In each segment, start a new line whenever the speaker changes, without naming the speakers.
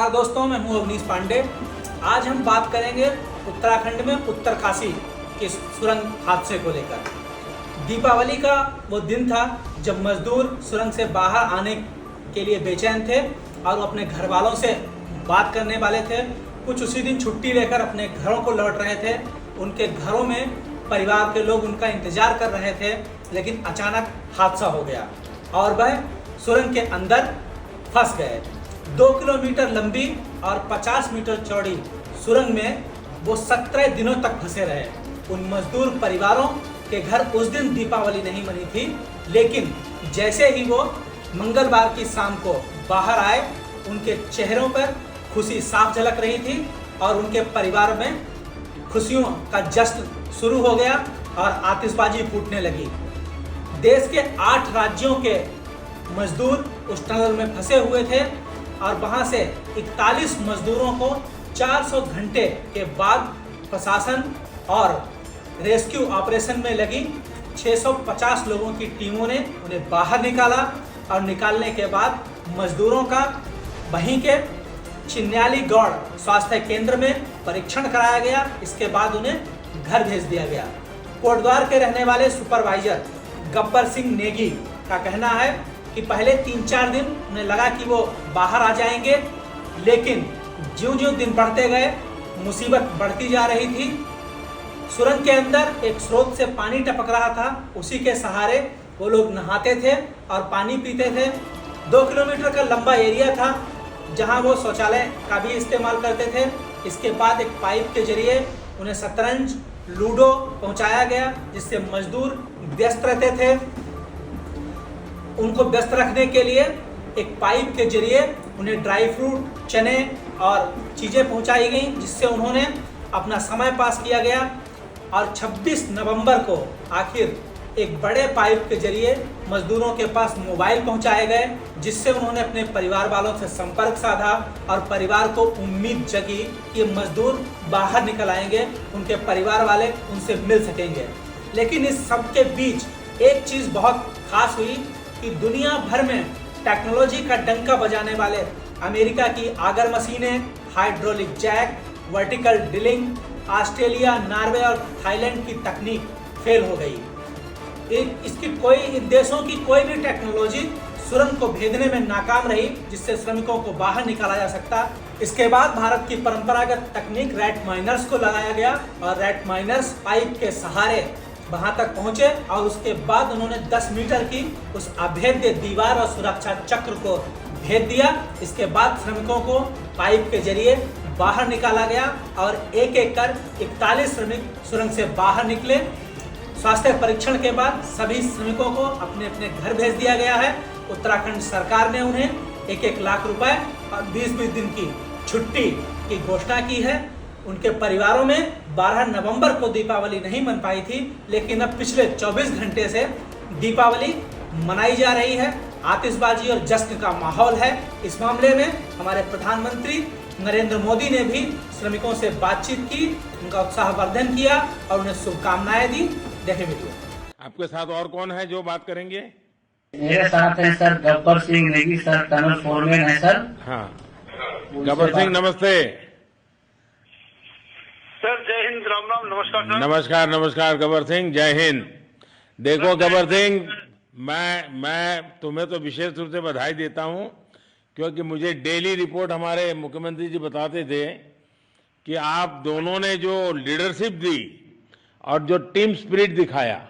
नमस्कार दोस्तों, मैं हूं अवनीश पांडे। आज हम बात करेंगे उत्तराखंड में उत्तरकाशी के सुरंग हादसे को लेकर। दीपावली का वो दिन था जब मजदूर सुरंग से बाहर आने के लिए बेचैन थे और अपने घर वालों से बात करने वाले थे। कुछ उसी दिन छुट्टी लेकर अपने घरों को लौट रहे थे। उनके घरों में परिवार के लोग उनका इंतजार कर रहे थे, लेकिन अचानक हादसा हो गया और वह सुरंग के अंदर फंस गए। 2 किलोमीटर लंबी और 50 मीटर चौड़ी सुरंग में वो 17 दिनों तक फंसे रहे। उन मजदूर परिवारों के घर उस दिन दीपावली नहीं मनी थी, लेकिन जैसे ही वो मंगलवार की शाम को बाहर आए, उनके चेहरों पर खुशी साफ झलक रही थी और उनके परिवार में खुशियों का जश्न शुरू हो गया और आतिशबाजी फूटने लगी। देश के 8 राज्यों के मजदूर उस टनल में फंसे हुए थे और वहां से 41 मजदूरों को 400 घंटे के बाद प्रशासन और रेस्क्यू ऑपरेशन में लगी 650 लोगों की टीमों ने उन्हें बाहर निकाला और निकालने के बाद मजदूरों का वहीं के चिन्यालीगौड़ स्वास्थ्य केंद्र में परीक्षण कराया गया। इसके बाद उन्हें घर भेज दिया गया। कोटद्वार के रहने वाले सुपरवाइजर गब्बर सिंह नेगी का कहना है कि पहले 3-4 दिन उन्हें लगा कि वो बाहर आ जाएंगे, लेकिन ज्यों-ज्यों दिन बढ़ते गए मुसीबत बढ़ती जा रही थी। सुरंग के अंदर एक स्रोत से पानी टपक रहा था, उसी के सहारे वो लोग नहाते थे और पानी पीते थे। 2 किलोमीटर का लंबा एरिया था जहां वो शौचालय का भी इस्तेमाल करते थे। इसके बाद एक पाइप के जरिए उन्हें शतरंज, लूडो पहुंचाया गया, जिससे मजदूर व्यस्त रहते थे। उनको व्यस्त रखने के लिए एक पाइप के जरिए उन्हें ड्राई फ्रूट, चने और चीज़ें पहुंचाई गई, जिससे उन्होंने अपना समय पास किया गया। और 26 नवंबर को आखिर एक बड़े पाइप के जरिए मजदूरों के पास मोबाइल पहुंचाए गए, जिससे उन्होंने अपने परिवार वालों से संपर्क साधा और परिवार को उम्मीद जगी कि मजदूर बाहर निकल आएंगे, उनके परिवार वाले उनसे मिल सकेंगे। लेकिन इस सब के बीच एक चीज़ बहुत खास हुई कि दुनिया भर में टेक्नोलॉजी का डंका बजाने वाले अमेरिका की आगर मशीनें, hydraulic jack, vertical drilling, Australia, Norway और थाईलैंड की तकनीक फेल हो गई। इन देशों की कोई भी टेक्नोलॉजी सुरंग को भेदने में नाकाम रही, जिससे श्रमिकों को बाहर निकाला जा सकता। इसके बाद भारत की परंपरागत तकनीक रैट माइनर्स को लगाया गया और रैट माइनर्स पाइप के सहारे वहां तक पहुंचे और उसके बाद उन्होंने 10 मीटर की उस अभेद्य दीवार और सुरक्षा चक्र को भेद दिया। इसके बाद श्रमिकों को पाइप के जरिए बाहर निकाला गया और एक एक कर 41 श्रमिक सुरंग से बाहर निकले। स्वास्थ्य परीक्षण के बाद सभी श्रमिकों को अपने अपने घर भेज दिया गया है। उत्तराखंड सरकार ने उन्हें 1-1 लाख रुपए और 20-20 दिन की छुट्टी की घोषणा की है। उनके परिवारों में 12 नवंबर को दीपावली नहीं मन पाई थी, लेकिन अब पिछले 24 घंटे से दीपावली मनाई जा रही है। आतिशबाजी और जश्न का माहौल है। इस मामले में हमारे प्रधानमंत्री नरेंद्र मोदी ने भी श्रमिकों से बातचीत की, उनका उत्साहवर्धन किया और उन्हें शुभकामनाएं दी। देखें वीडियो।
आपके साथ और कौन है जो बात करेंगे?
मेरे साथ है sir Gabbar Singh Negi, sir tunnel foreman है सर।
हाँ, गब्बर सिंह नमस्ते।
सर जय हिंद, राम राम, नमस्कार सर।
नमस्कार नमस्कार गब्बर सिंह, जय हिंद। देखो गब्बर सिंह, मैं तुम्हें तो विशेष रूप से बधाई देता हूं, क्योंकि मुझे डेली रिपोर्ट हमारे मुख्यमंत्री जी बताते थे कि आप दोनों ने जो लीडरशिप दी और जो टीम स्पिरिट दिखाया,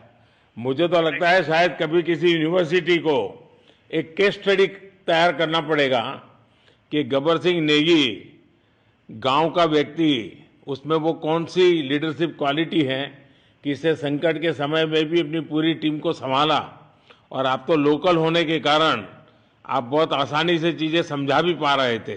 मुझे तो लगता है शायद कभी किसी यूनिवर्सिटी को एक केस स्टडी तैयार करना पड़ेगा कि गब्बर सिंह नेगी गांव का व्यक्ति, उसमें वो कौन सी लीडरशिप क्वालिटी है कि इससे संकट के समय में भी अपनी पूरी टीम को संभाला। और आप तो लोकल होने के कारण आप बहुत आसानी से चीजें समझा भी पा रहे थे।